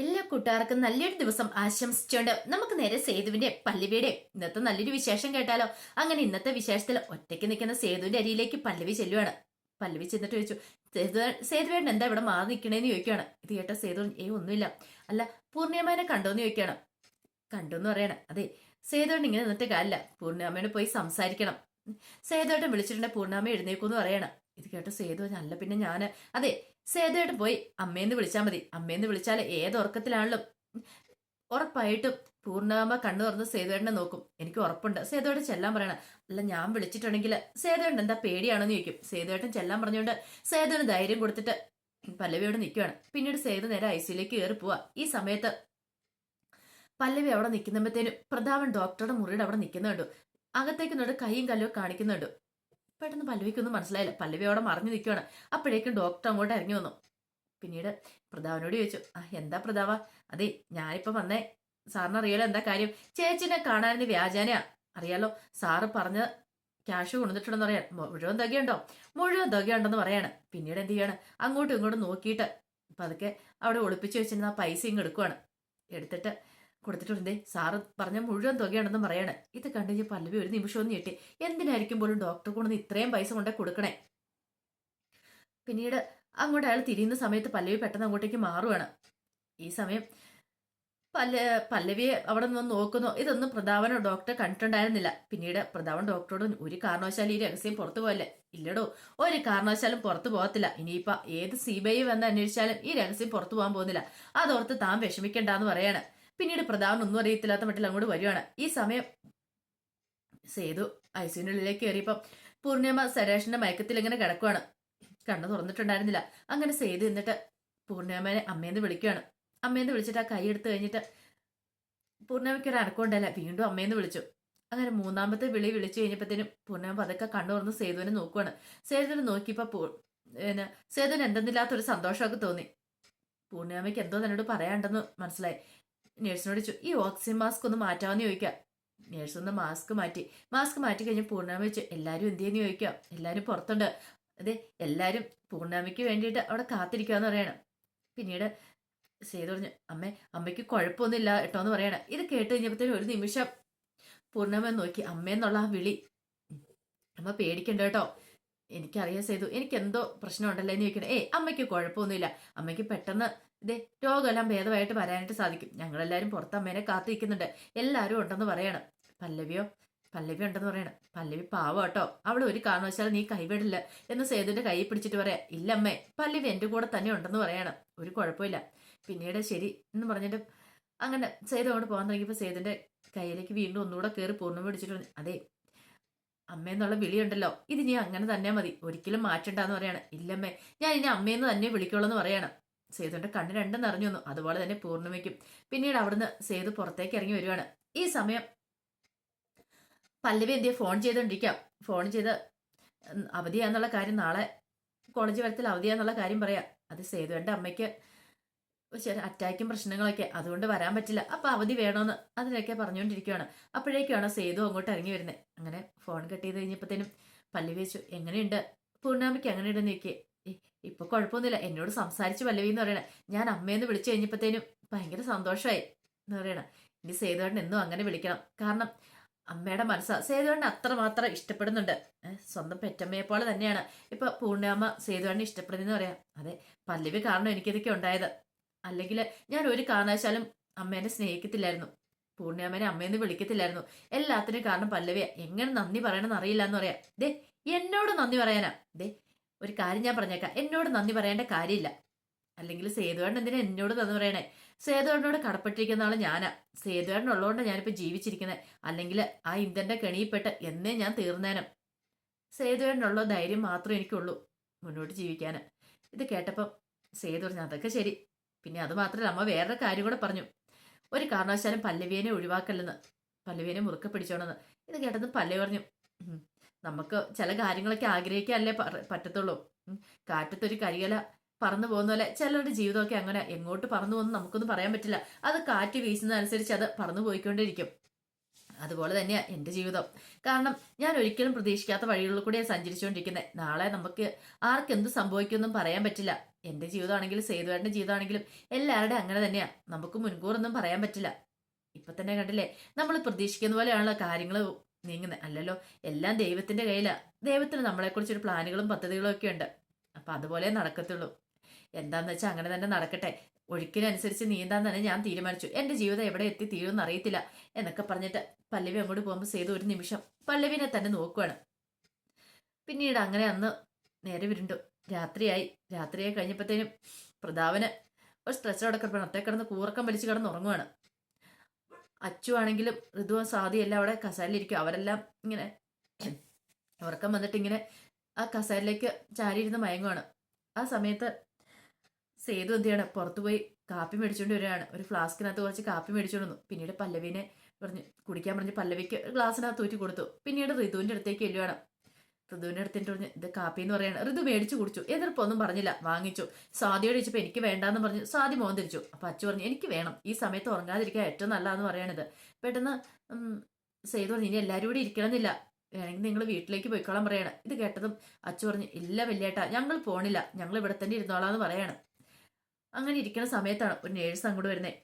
എല്ലാ കൂട്ടുകാർക്കും നല്ലൊരു ദിവസം ആശംസിച്ചുകൊണ്ട് നമുക്ക് നേരെ സേതുവിന്റെ പല്ലവിയുടെ ഇന്നത്തെ നല്ലൊരു വിശേഷം കേട്ടാലോ. അങ്ങനെ ഇന്നത്തെ വിശേഷത്തിൽ ഒറ്റയ്ക്ക് നിൽക്കുന്ന സേതുവിന്റെ അരിയിലേക്ക് പല്ലവി ചെല്ലുവാണ്. പല്ലവി ചെന്നിട്ട് ചോദിച്ചു, സേതുവേട്ടൻ എന്താ ഇവിടെ മാറി നിൽക്കണേന്ന് ചോദിക്കുകയാണ്. ഇത് കേട്ട സേതു ഒന്നുമില്ല. അല്ല, പൂർണിമേനെ കണ്ടോന്ന് ചോദിക്കുകയാണ്. കണ്ടു എന്ന് പറയണം. അതെ, സേതുവേട്ടൻ ഇങ്ങനെ നിന്നിട്ട് കാര്യമില്ല, പൂർണിമയോട് പോയി സംസാരിക്കണം. സേതുവേട്ടൻ വിളിച്ചിട്ടുണ്ടെ പൂർണിമ എഴുന്നേക്കൂന്ന് പറയണം. ഇത് കേട്ട സേതു, അല്ല പിന്നെ ഞാന്, അതെ സേതുവേട്ടൻ പോയി അമ്മേന്ന് വിളിച്ചാൽ മതി. അമ്മേന്ന് വിളിച്ചാൽ ഏത് ഉറക്കത്തിലാണല്ലോ ഉറപ്പായിട്ടും പൂർണ്ണാമ കണ്ണു തുറന്ന് സേതുവേട്ടനെ നോക്കും. എനിക്ക് ഉറപ്പുണ്ട്. സേതുവേട്ടൻ ചെല്ലാൻ പറയണം. അല്ല, ഞാൻ വിളിച്ചിട്ടുണ്ടെങ്കിൽ സേതുവേട്ടൻ എന്താ പേടിയാണെന്ന് ചോദിക്കും. സേതുവേട്ടൻ ചെല്ലാൻ പറഞ്ഞുകൊണ്ട് സേതുവിന് ധൈര്യം കൊടുത്തിട്ട് പല്ലവിയോട് നിൽക്കുകയാണ്. പിന്നീട് സേതു നേരെ ഐസിയിലേക്ക് കയറി പോവാ. ഈ സമയത്ത് പല്ലവി അവിടെ നിൽക്കുമ്പോഴത്തേനും പ്രതാപൻ ഡോക്ടറുടെ മുറിയുടെ അവിടെ നിൽക്കുന്നുണ്ട്. അകത്തേക്ക് നോട്ട് കൈയും കല്ലോ കാണിക്കുന്നുണ്ട്. പെട്ടെന്ന് പല്ലവിക്കൊന്നും മനസ്സിലായില്ല. പല്ലവി അവിടെ മറിഞ്ഞു നിൽക്കുകയാണ്. അപ്പോഴേക്കും ഡോക്ടർ അങ്ങോട്ട് ഇറങ്ങി വന്നു. പിന്നീട് പ്രതാപനോട് ചോദിച്ചു, എന്താ പ്രതാപ? അതെ, ഞാനിപ്പോ വന്നേ. സാറിന് അറിയാലോ എന്താ കാര്യം. ചേച്ചിനെ കാണാനെന്ന് വ്യാജാനയാ. അറിയാലോ, സാറ് പറഞ്ഞ ക്യാഷ് കൊണ്ടുവന്നിട്ടുണ്ടെന്ന് പറയാൻ. മുഴുവൻ തുകയുണ്ടോ? മുഴുവൻ തുകയുണ്ടെന്ന് പറയാണ്. പിന്നീട് എന്ത് ചെയ്യാണ്, അങ്ങോട്ടും ഇങ്ങോട്ടും നോക്കിയിട്ട് പതുക്കെ അവിടെ ഒളിപ്പിച്ചു വെച്ചിരുന്ന ആ പൈസ ഇങ്ങ് എടുക്കുവാണ്. എടുത്തിട്ട് കൊടുത്തിട്ടുണ്ടേ, സാറ് പറഞ്ഞ മുഴുവൻ തുകയാണെന്നും പറയാണ്. ഇത് കണ്ടു പല്ലവി ഒരു നിമിഷം ഒന്ന് ഞെട്ടി. എന്തിനായിരിക്കും പോലും ഡോക്ടർ കൊണ്ടുവന്ന് ഇത്രയും പൈസ കൊണ്ടേ കൊടുക്കണേ? പിന്നീട് അങ്ങോട്ട് അയാൾ തിരിയുന്ന സമയത്ത് പല്ലവി പെട്ടെന്ന് അങ്ങോട്ടേക്ക് മാറുവാണ്. ഈ സമയം പല്ലവിയെ അവിടെ നിന്ന് നോക്കുന്നു. ഇതൊന്നും പ്രതാപനോ ഡോക്ടറെ കണ്ടിട്ടുണ്ടായിരുന്നില്ല. പിന്നീട് പ്രതാപൻ ഡോക്ടറോട്, ഒരു കാരണവശാലും ഈ രഹസ്യം പുറത്തു പോകല്ലേ? ഇല്ലടോ, ഒരു കാരണവശാലും പുറത്തു പോകത്തില്ല. ഇനിയിപ്പ ഏത് CBI വന്ന് അന്വേഷിച്ചാലും ഈ രഹസ്യം പുറത്തു പോകാൻ പോകുന്നില്ല. അതോർത്ത് താൻ വിഷമിക്കണ്ടെന്ന് പറയാണ്. പിന്നീട് പ്രതാപൻ ഒന്നും അറിയത്തില്ലാത്ത മട്ടിൽ അങ്ങോട്ട് വരുവാണ്. ഈ സമയം സേതു ഐസിയുനുള്ളിലേക്ക് കയറിയപ്പം പൂർണിമ സരേഷിന്റെ മയക്കത്തിൽ ഇങ്ങനെ കിടക്കുവാണ്. കണ്ണു തുറന്നിട്ടുണ്ടായിരുന്നില്ല. അങ്ങനെ സേതു എന്നിട്ട് പൂർണിമനെ അമ്മേന്ന് വിളിക്കുകയാണ്. അമ്മേന്ന് വിളിച്ചിട്ട് ആ കൈ എടുത്തു കഴിഞ്ഞിട്ട് പൂർണിമയ്ക്ക് ഒരു അനക്കമുണ്ടല്ല, വീണ്ടും അമ്മേന്ന് വിളിച്ചു. അങ്ങനെ മൂന്നാമത്തെ വിളിച്ചു കഴിഞ്ഞപ്പോഴത്തേനും പൂർണിമ പതൊക്കെ കണ്ണു തുറന്ന് സേതുവിനെ നോക്കുവാണ്. സേതുവിനെ നോക്കിയപ്പോ സേതുവിന് എന്തെന്നില്ലാത്തൊരു സന്തോഷമൊക്കെ തോന്നി. പൂർണിമയ്ക്ക് എന്തോ തന്നോട് പറയാണ്ടെന്ന് മനസ്സിലായി. നേഴ്സിനോട് ചോദിച്ചു, ഈ ഓക്സിജൻ മാസ്ക് ഒന്ന് മാറ്റാമെന്ന് ചോദിക്കാം. നേഴ്സ് ഒന്ന് മാസ്ക് മാറ്റി കഴിഞ്ഞ് പൂർണിമ വെച്ചു, എല്ലാവരും എന്ത് ചെയ്യുന്നു ചോദിക്കാം. എല്ലാവരും പുറത്തുണ്ട്. അതെ, എല്ലാവരും പൂർണിമയ്ക്ക് വേണ്ടിയിട്ട് അവിടെ കാത്തിരിക്കാന്ന് പറയണം. പിന്നീട് സേതു പറഞ്ഞു, അമ്മയ്ക്ക് കുഴപ്പമൊന്നുമില്ല കേട്ടോ എന്ന് പറയണം. ഇത് കേട്ട് കഴിഞ്ഞപ്പോഴത്തേനും ഒരു നിമിഷം പൂർണിമ നോക്കി. അമ്മയെന്നുള്ള ആ വിളി, അമ്മ പേടിക്കണ്ട കേട്ടോ. എനിക്കറിയാം സേതു, എനിക്ക് എന്തോ പ്രശ്നമുണ്ടല്ലോ എന്ന് ചോദിക്കണേ. അമ്മയ്ക്ക് കുഴപ്പമൊന്നുമില്ല. അമ്മയ്ക്ക് പെട്ടെന്ന് ഇതേ രോഗമെല്ലാം ഭേദമായിട്ട് വരാനായിട്ട് സാധിക്കും. ഞങ്ങളെല്ലാവരും പുറത്ത് അമ്മേനെ കാത്തിരിക്കുന്നുണ്ട്. എല്ലാവരും ഉണ്ടെന്ന് പറയണം. പല്ലവി ഉണ്ടെന്ന് പറയണം. പല്ലവി പാവം കേട്ടോ, അവൾ ഒരു കാരണവശാലും നീ കൈവിടില്ല എന്ന് സേതുവിന്റെ കൈ പിടിച്ചിട്ട് പറയാം. ഇല്ലമ്മേ, പല്ലവി എന്റെ കൂടെ തന്നെ ഉണ്ടെന്ന് പറയണം. ഒരു കുഴപ്പമില്ല. പിന്നീട് ശരി എന്ന് പറഞ്ഞിട്ട് അങ്ങനെ സേതു അങ്ങോട്ട് പോകാൻ തുടങ്ങിയപ്പോൾ സേതുവിന്റെ കയ്യിലേക്ക് വീണ്ടും ഒന്നുകൂടെ കയറി പൂർണ്ണം പിടിച്ചിട്ട്, അതെ അമ്മയെന്നുള്ള വിളിയുണ്ടല്ലോ, ഇത് നീ അങ്ങനെ തന്നെ മതി, ഒരിക്കലും മാറ്റണ്ടെന്ന് പറയാണ്. ഇല്ലമ്മേ, ഞാൻ ഇനി അമ്മയെന്ന് തന്നെ വിളിക്കുള്ളൂ എന്ന് പറയണം. സേതുവിന്റെ കണ്ണ് രണ്ടും നിറഞ്ഞു വന്നു. അതുപോലെ തന്നെ പൂർണ്ണിമയ്ക്കും. പിന്നീട് അവിടുന്ന് സേതു പുറത്തേക്ക് ഇറങ്ങി വരുവാണ്. ഈ സമയം പല്ലവി എന്തിയെ ഫോൺ ചെയ്തോണ്ടിരിക്കാം. ഫോൺ ചെയ്ത് അവധിയാന്നുള്ള കാര്യം, നാളെ കോളേജ് വരത്തിൽ അവധിയാന്നുള്ള കാര്യം പറയാം. അത് സേതുവിന്റെ അമ്മയ്ക്ക് അറ്റാക്കും പ്രശ്നങ്ങളൊക്കെ, അതുകൊണ്ട് വരാൻ പറ്റില്ല, അപ്പൊ അവധി വേണോന്ന് അതിനൊക്കെ പറഞ്ഞുകൊണ്ടിരിക്കുകയാണ്. അപ്പോഴേക്കാണ് സേതു അങ്ങോട്ട് ഇറങ്ങി വരുന്നത്. അങ്ങനെ ഫോൺ കട്ട് ചെയ്ത് കഴിഞ്ഞപ്പോഴത്തേനും പല്ലവി വെച്ചു, എങ്ങനെയുണ്ട് പൂർണ്ണാമയ്ക്ക്, എങ്ങനെയുണ്ടെന്ന് ചോദിക്കേ. ഇപ്പൊ കുഴപ്പമൊന്നുമില്ല, എന്നോട് സംസാരിച്ചു പല്ലവി എന്ന് പറയണേ. ഞാൻ അമ്മയെന്ന് വിളിച്ചു കഴിഞ്ഞപ്പോഴത്തേനും ഭയങ്കര സന്തോഷമായി എന്ന് പറയണ. ഇനി സേതുവേട്ടൻ എന്നും അങ്ങനെ വിളിക്കണം. കാരണം അമ്മയുടെ മനസ്സാ സേതുവേട്ടനെ അത്രമാത്രം ഇഷ്ടപ്പെടുന്നുണ്ട്. സ്വന്തം പെറ്റമ്മയെ പോലെ തന്നെയാണ് ഇപ്പൊ പൂർണ്ണിമ സേതുവേട്ടനെ ഇഷ്ടപ്പെടുന്നതെന്ന് പറയാം. അതെ, പല്ലവി കാരണം എനിക്കിതൊക്കെ ഉണ്ടായത്. അല്ലെങ്കിൽ ഞാൻ ഒരു കാരണവശാലും അമ്മേനെ സ്നേഹിക്കത്തില്ലായിരുന്നു, പൂർണ്ണിമേനെ അമ്മയെന്ന് വിളിക്കത്തില്ലായിരുന്നു. എല്ലാത്തിനും കാരണം പല്ലവിയ. എങ്ങനെ നന്ദി പറയണമെന്ന് അറിയില്ല എന്ന് പറയാം. ദേ, എന്നോട് നന്ദി പറയാനാ? ദേ, ഒരു കാര്യം ഞാൻ പറഞ്ഞേക്കാം, എന്നോട് നന്ദി പറയേണ്ട കാര്യമില്ല. അല്ലെങ്കിൽ സേതുവേട്ടൻ എന്തിനാ എന്നോട് നന്ദി പറയണേ? സേതുവേട്ടനോട് കടപ്പെട്ടിരിക്കുന്ന ആള് ഞാനാ. സേതുവേട്ടൻ ഉള്ളതുകൊണ്ടാണ് ഞാനിപ്പോ ജീവിച്ചിരിക്കുന്നത്. അല്ലെങ്കിൽ ആ ഇന്ദ്രന്റെ കെണിയിൽപ്പെട്ട് എന്നേ ഞാൻ തീർന്നേനം. സേതുവേട്ടനുള്ള ധൈര്യം മാത്രമേ എനിക്കുള്ളൂ മുന്നോട്ട് ജീവിക്കാൻ. ഇത് കേട്ടപ്പം സേതു പറഞ്ഞു, അതൊക്കെ ശരി. പിന്നെ അത് മാത്രമല്ല, അമ്മ വേറൊരു കാര്യം കൂടെ പറഞ്ഞു, ഒരു കാരണവശാലും പല്ലവിയെ ഒഴിവാക്കല്ലെന്ന്, പല്ലവിയെ മുറുക്കെ പിടിച്ചോണെന്ന്. ഇത് കേട്ടത് പല്ലവി പറഞ്ഞു, നമുക്ക് ചില കാര്യങ്ങളൊക്കെ ആഗ്രഹിക്കാനല്ലേ പറ്റത്തുള്ളൂ. കാറ്റത്തൊരു കരികല പറന്നു പോകുന്ന പോലെ ചിലരുടെ ജീവിതമൊക്കെ അങ്ങനെ എങ്ങോട്ട് പറന്നു പോകുന്നു നമുക്കൊന്നും പറയാൻ പറ്റില്ല. അത് കാറ്റ് വീശുന്നതനുസരിച്ച് അത് പറന്നു പോയിക്കൊണ്ടിരിക്കും. അതുപോലെ തന്നെയാ എൻ്റെ ജീവിതം. കാരണം ഞാൻ ഒരിക്കലും പ്രതീക്ഷിക്കാത്ത വഴികളിൽ കൂടെയാണ് സഞ്ചരിച്ചുകൊണ്ടിരിക്കുന്നത്. നാളെ നമുക്ക് ആർക്കെന്ത് സംഭവിക്കുമെന്നും പറയാൻ പറ്റില്ല. എൻ്റെ ജീവിതമാണെങ്കിലും സേതുവേട്ടൻ്റെ ജീവിതമാണെങ്കിലും എല്ലാവരുടെയും അങ്ങനെ തന്നെയാ. നമുക്ക് മുൻകൂറൊന്നും പറയാൻ പറ്റില്ല. ഇപ്പൊ തന്നെ കണ്ടില്ലേ, നമ്മൾ പ്രതീക്ഷിക്കുന്ന പോലെയാണല്ലോ കാര്യങ്ങൾ നീങ്ങുന്നത്. അല്ലല്ലോ, എല്ലാം ദൈവത്തിന്റെ കയ്യിലാ. ദൈവത്തിന് നമ്മളെക്കുറിച്ചൊരു പ്ലാനുകളും പദ്ധതികളും ഒക്കെ ഉണ്ട്. അപ്പൊ അതുപോലെ നടക്കത്തുള്ളൂ. എന്താന്ന് വെച്ചാൽ അങ്ങനെ തന്നെ നടക്കട്ടെ. ഒഴുക്കിനനുസരിച്ച് നീന്താൻ തന്നെ ഞാൻ തീരുമാനിച്ചു. എന്റെ ജീവിതം എവിടെ എത്തി തീരുമെന്ന് അറിയത്തില്ല എന്നൊക്കെ പറഞ്ഞിട്ട് പല്ലവി അങ്ങോട്ട് പോകുമ്പോൾ സേതു ഒരു നിമിഷം പല്ലവിനെ തന്നെ നോക്കുവാണ്. പിന്നീട് അങ്ങനെ അന്ന് നേരെ വിരുണ്ടു. രാത്രിയായി കഴിഞ്ഞപ്പോഴത്തേനും പ്രതാപന് ഒരു സ്ട്രെച്ചർ കിടക്കണം. ഒറ്റ കിടന്ന് കൂറക്കം വലിച്ച് കിടന്ന് ഉറങ്ങുവാണ്. അച്ചു ആണെങ്കിലും ഋതുവും സാദിയെല്ലാം അവിടെ കസേരയിലിരിക്കും. അവരെല്ലാം ഇങ്ങനെ ഉറക്കം വന്നിട്ട് ഇങ്ങനെ ആ കസേരയിലേക്ക് ചാരിയിരുന്ന് മയങ്ങുവാണ്. ആ സമയത്ത് സേതു എന്ത് ചെയ്യണം, പുറത്തു പോയി കാപ്പി മേടിച്ചുകൊണ്ട് വരികയാണ്. ഒരു ഫ്ലാസ്കിനകത്ത് കുറച്ച് കാപ്പി മേടിച്ചുകൊണ്ട് വന്നു. പിന്നീട് പല്ലവിനെ കുടിക്കാൻ പറഞ്ഞ് പല്ലവിക്ക് ഗ്ലാസ്സിനകത്ത് ഊറ്റി കൊടുത്തു. പിന്നീട് ഋതുവിന്റെ അടുത്തേക്ക് ചെല്ലുവാണ്. ഋതുവിന്റെ അടുത്തിട്ട് പറഞ്ഞു, ഇത് കാപ്പി എന്ന് പറയാണ്. ഋതു മേടിച്ചു കുടിച്ചു. എതിർപ്പൊന്നും പറഞ്ഞില്ല, വാങ്ങിച്ചു. സ്വാതിയോട് ചോദിച്ചപ്പോൾ എനിക്ക് വേണ്ടാന്ന് പറഞ്ഞു. സ്വാതി മോൻ തിരിച്ചു. അപ്പൊ അച്ചു പറഞ്ഞു, എനിക്ക് വേണം, ഈ സമയത്ത് ഉറങ്ങാതിരിക്കാൻ ഏറ്റവും നല്ലതെന്ന് പറയണത്. പെട്ടെന്ന് സേതു പറഞ്ഞു, ഇനി എല്ലാവരും കൂടി ഇരിക്കണമെന്നില്ല, വേണമെങ്കിൽ നിങ്ങൾ വീട്ടിലേക്ക് പോയിക്കോളാൻ പറയാണ്. ഇത് കേട്ടതും അച്ചു പറഞ്ഞു, ഇല്ല വല്യേട്ടാ, ഞങ്ങൾ പോണില്ല, ഞങ്ങൾ ഇവിടെ തന്നെ ഇരുന്നോളാന്ന് പറയാണ്. അങ്ങനെ ഇരിക്കുന്ന സമയത്താണ് ഒരു നേഴ്സ് അങ്ങോട്ട് വരുന്നത്.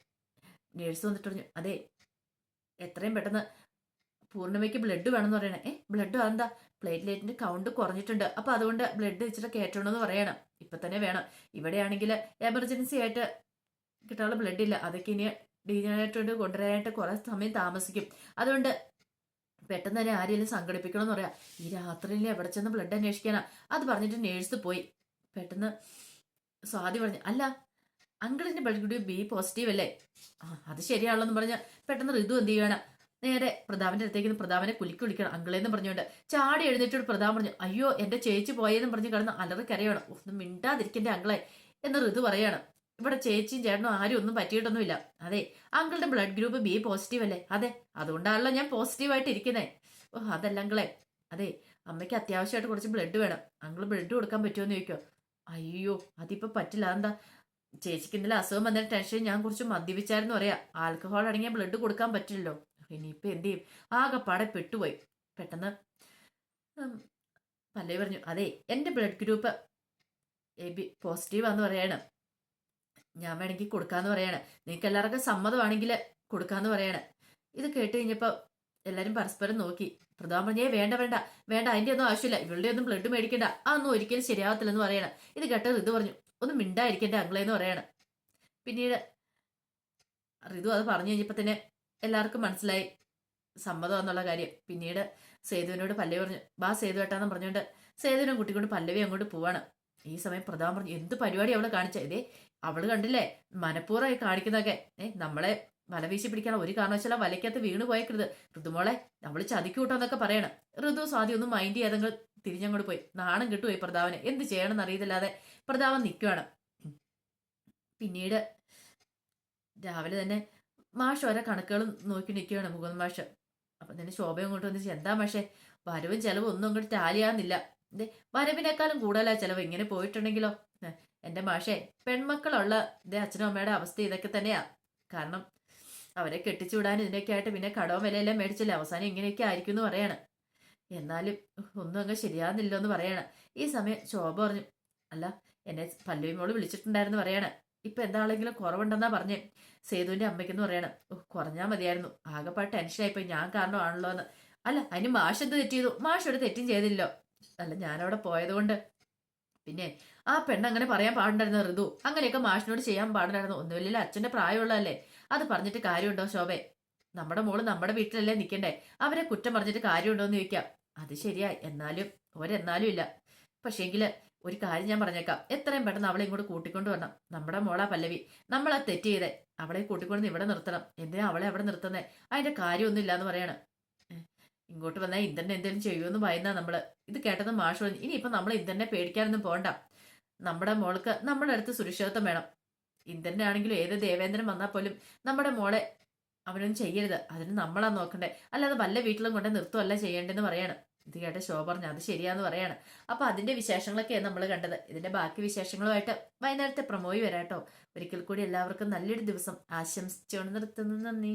നേഴ്സ് വന്നിട്ട് പറഞ്ഞു, അതെ എത്രയും പെട്ടെന്ന് പൂർണ്ണിമയ്ക്ക് ബ്ലഡ് വേണമെന്ന് പറയണേ. ബ്ലഡ് എന്താ, പ്ലേറ്റ്ലേറ്റിന്റെ കൗണ്ട് കുറഞ്ഞിട്ടുണ്ട്, അപ്പൊ അതുകൊണ്ട് ബ്ലഡ് വെച്ചിട്ട് കയറ്റണമെന്ന് പറയണം. ഇപ്പൊ തന്നെ വേണം. ഇവിടെയാണെങ്കിൽ എമർജൻസി ആയിട്ട് കിട്ടാനുള്ള ബ്ലഡ് ഇല്ല. അതൊക്കെ ഇനി ഡീജനറേറ്റഡ് കൊണ്ടുവരാനായിട്ട് കുറെ സമയം താമസിക്കും. അതുകൊണ്ട് പെട്ടെന്ന് തന്നെ ആരെങ്കിലും സംഘടിപ്പിക്കണമെന്ന് പറയാം. ഈ രാത്രിയിൽ എവിടെ ചെന്ന് ബ്ലഡ് അന്വേഷിക്കാനാ? അത് പറഞ്ഞിട്ട് നേഴ്സ് പോയി. പെട്ടെന്ന് സ്വാതി പറഞ്ഞു, അല്ല അങ്കിളിന്റെ ബ്ലഡ് ഗ്രൂപ്പ് ബി പോസിറ്റീവ് അല്ലേ? അത് ശരിയാണല്ലോ എന്ന് പറഞ്ഞ പെട്ടെന്ന് ഋതു എന്ത് ചെയ്യണം, നേരെ പ്രതാപന്റെ അടുത്തേക്ക് പ്രതാപനെ കുലുക്കി വിളിക്കണം അങ്കിളെന്ന് പറഞ്ഞുകൊണ്ട് ചാടി എഴുന്നേറ്റോട് പ്രതാപൻ പറഞ്ഞു, അയ്യോ എന്റെ ചേച്ചി പോയെന്ന് പറഞ്ഞ് കിടന്ന് അലറിക്കരയാണ്. ഒന്നും മിണ്ടാതിരിക്കന്റെ അങ്കിളെ എന്ന് ഋതു പറയാണ്. ഇവിടെ ചേച്ചിയും ചേട്ടനും ആരും ഒന്നും പറ്റിയിട്ടൊന്നുമില്ല. അതെ അങ്കിളുടെ ബ്ലഡ് ഗ്രൂപ്പ് ബി പോസിറ്റീവ് അല്ലേ? അതെ, അതുകൊണ്ടാണല്ലോ ഞാൻ പോസിറ്റീവായിട്ട് ഇരിക്കുന്നേ. അതല്ല അങ്കിളെ, അതെ അമ്മയ്ക്ക് അത്യാവശ്യമായിട്ട് കുറച്ച് ബ്ലഡ് വേണം. അങ്കിള് ബ്ലഡ് കൊടുക്കാൻ പറ്റുമോ എന്ന് ചോദിക്കോ. അയ്യോ അതിപ്പോ പറ്റില്ല. എന്താ? ചേച്ചിക്ക് ഇന്നലെ അസുഖം വന്നതിന് ടെൻഷൻ ഞാൻ കുറച്ച് മദ്യപിച്ചായിരുന്നു പറയാ. ആൽക്കഹോൾ അടങ്ങിയ ബ്ലഡ് കൊടുക്കാൻ പറ്റില്ലല്ലോ. ഇനിയിപ്പൊ എന്ത് ചെയ്യും? ആകെപ്പാടെ പെട്ടുപോയി. പെട്ടെന്ന് പല്ലവി പറഞ്ഞു, അതെ എന്റെ ബ്ലഡ് ഗ്രൂപ്പ് എ ബി പോസിറ്റീവാന്ന് പറയാണ്. ഞാൻ വേണമെങ്കിൽ കൊടുക്കാന്ന് പറയാണ്. നിങ്ങൾക്ക് എല്ലാവർക്കും സമ്മതമാണെങ്കിൽ കൊടുക്കാന്ന് പറയാണ്. ഇത് കേട്ട് കഴിഞ്ഞപ്പോ എല്ലാരും പരസ്പരം നോക്കി. പ്രധാന പറഞ്ഞേ, വേണ്ട വേണ്ട വേണ്ട, അതിന്റെ ഒന്നും ആവശ്യമില്ല, ഇവളുടെ ഒന്നും ബ്ലഡ് മേടിക്കണ്ട, അതൊന്നും ഒരിക്കലും ശരിയാവത്തില്ലെന്ന് പറയണം. ഇത് കേട്ട ഋതു പറഞ്ഞു, ഒന്ന് മിണ്ടായിരിക്കണ്ട അങ്കിളേന്ന് പറയണം. പിന്നീട് ഋതു അത് പറഞ്ഞു കഴിഞ്ഞപ്പോ തന്നെ എല്ലാവർക്കും മനസ്സിലായി സമ്മതം എന്നുള്ള കാര്യം. പിന്നീട് സേതുവിനോട് പല്ലവി പറഞ്ഞു, ബാ സേതു ഏട്ടാന്ന് പറഞ്ഞുകൊണ്ട് സേതുവിനെ കൂട്ടിക്കൊണ്ട് പല്ലവി അങ്ങോട്ട് പോവാണ്. ഈ സമയം പ്രധാൻ പറഞ്ഞു, എന്ത് പരിപാടി അവള് കാണിച്ച? ഇതേ അവള് കണ്ടില്ലേ മനഃപൂർവ്വമായി കാണിക്കുന്നതൊക്കെ. നമ്മളെ വല വീശി പിടിക്കാൻ ഒരു കാരണവശാലും വലയ്ക്കകത്ത് വീണ് പോയേക്കരുത്. ഋതുമോളെ അവള് ചതിക്കൂട്ടോ എന്നൊക്കെ പറയണം. ഋതു സ്വാതി ഒന്നും മൈൻഡ് ചെയ്യാതെ തിരിഞ്ഞങ്ങോട്ട് പോയി. നാണം കിട്ടുപോയി പ്രതാപന്. എന്ത് ചെയ്യണമെന്ന് അറിയത്തില്ലാതെ പ്രതാപൻ നിൽക്കുവാണ്. പിന്നീട് രാവിലെ തന്നെ മാഷ് ഓരോ കണക്കുകളും നോക്കി നിൽക്കുകയാണ്, മുകുന്ദൻ മാഷ്. അപ്പൊ തന്നെ ശോഭയും കൊണ്ട് വന്നിച്ച്, എന്താ മാഷേ വരവും ചെലവും ഒന്നും അങ്ങോട്ട് ടാലിയാകുന്നില്ല. എന്തേ വരവിനേക്കാളും കൂടുതലാ ചെലവ്. ഇങ്ങനെ പോയിട്ടുണ്ടെങ്കിലോ? എന്റെ മാഷേ പെൺമക്കളുള്ള ഇതേ അച്ഛനും അമ്മയുടെ അവസ്ഥ ഇതൊക്കെ തന്നെയാ. കാരണം അവരെ കെട്ടിച്ചു വിടാൻ ഇതിനൊക്കെ ആയിട്ട് പിന്നെ കടവും വിലയെല്ലാം മേടിച്ചില്ല. അവസാനം ഇങ്ങനെയൊക്കെ ആയിരിക്കും എന്ന് പറയാണ്. എന്നാലും ഒന്നും അങ്ങ് ശരിയാകുന്നില്ലോ എന്ന് പറയാണ്. ഈ സമയം ശോഭ പറഞ്ഞു, അല്ല എന്നെ പല്ലവി മോള് വിളിച്ചിട്ടുണ്ടായിരുന്നു പറയാണ്. ഇപ്പൊ എന്താണെങ്കിലും കുറവുണ്ടെന്നാ പറഞ്ഞേ സേതുവിന്റെ അമ്മയ്ക്കെന്ന് പറയാണ്. കുറഞ്ഞാൽ മതിയായിരുന്നു, ആകെപ്പാട് ടെൻഷനായിപ്പോയി, ഞാൻ കാരണമാണല്ലോ എന്ന്. അല്ല അതിന് മാഷ് എന്ത് തെറ്റ് ചെയ്തു? മാഷ് ഒരു തെറ്റും ചെയ്തില്ലോ. അല്ല ഞാനവിടെ പോയതുകൊണ്ട്. പിന്നെ ആ പെണ്ണ് അങ്ങനെ പറയാൻ പാടുണ്ടായിരുന്നു ഋതു. അങ്ങനെയൊക്കെ മാഷിനോട് ചെയ്യാൻ പാടുണ്ടായിരുന്നു. ഒന്നുമില്ല അച്ഛന്റെ പ്രായമുള്ളതല്ലേ, അത് പറഞ്ഞിട്ട് കാര്യമുണ്ടോ ശോഭെ? നമ്മുടെ മോള് നമ്മുടെ വീട്ടിലല്ലേ നിൽക്കണ്ടേ, അവരെ കുറ്റം പറഞ്ഞിട്ട് കാര്യമുണ്ടോ എന്ന് ചോദിക്കാം. അത് ശരിയായി, എന്നാലും ഒരെന്നാലും ഇല്ല. പക്ഷേങ്കില് ഒരു കാര്യം ഞാൻ പറഞ്ഞേക്കാം, എത്രയും പെട്ടെന്ന് അവളെ ഇങ്ങോട്ട് കൂട്ടിക്കൊണ്ട് വരണം. നമ്മുടെ മോളാ പല്ലവി, നമ്മളാ തെറ്റ് ചെയ്തേ. അവളെ കൂട്ടിക്കൊണ്ട് ഇവിടെ നിർത്തണം. എന്തിനാ അവളെ അവിടെ നിർത്തുന്നേ? അതിന്റെ കാര്യമൊന്നും ഇല്ലാന്ന് പറയണം. ഇങ്ങോട്ട് വന്നാൽ ഇന്ദ്രനെ എന്തെങ്കിലും ചെയ്യുമെന്ന് ഭയന്നാ നമ്മള്. ഇത് കേട്ടത് മാഷ് പറഞ്ഞു, ഇനിയിപ്പൊ നമ്മൾ ഇന്ദ്രനെ പേടിക്കാനൊന്നും പോകണ്ട. നമ്മുടെ മോൾക്ക് നമ്മുടെ അടുത്ത് സുരക്ഷിതത്വം വേണം. ഇന്ദ്രനെ ആണെങ്കിലും ഏത് ദേവേന്ദ്രൻ വന്നാൽ പോലും നമ്മുടെ മോളെ അവനൊന്നും ചെയ്യരുത്. അതിന് നമ്മളാ നോക്കണ്ടേ, അല്ലാതെ വല്ല വീട്ടിലും കൊണ്ട് നിർത്തുമല്ല ചെയ്യേണ്ടെന്ന് പറയാണ്. ഇത് കേട്ട ശോഭ പറഞ്ഞു, അത് ശരിയാന്ന് പറയാണ്. അപ്പൊ അതിന്റെ വിശേഷങ്ങളൊക്കെയാണ് നമ്മൾ കണ്ടത്. ഇതിന്റെ ബാക്കി വിശേഷങ്ങളുമായിട്ട് വൈകുന്നേരത്തെ പ്രമോയി വരാട്ടോ. ഒരിക്കൽ കൂടി എല്ലാവർക്കും നല്ലൊരു ദിവസം ആശംസിച്ചുകൊണ്ട് നിർത്തുന്നു. നന്ദി.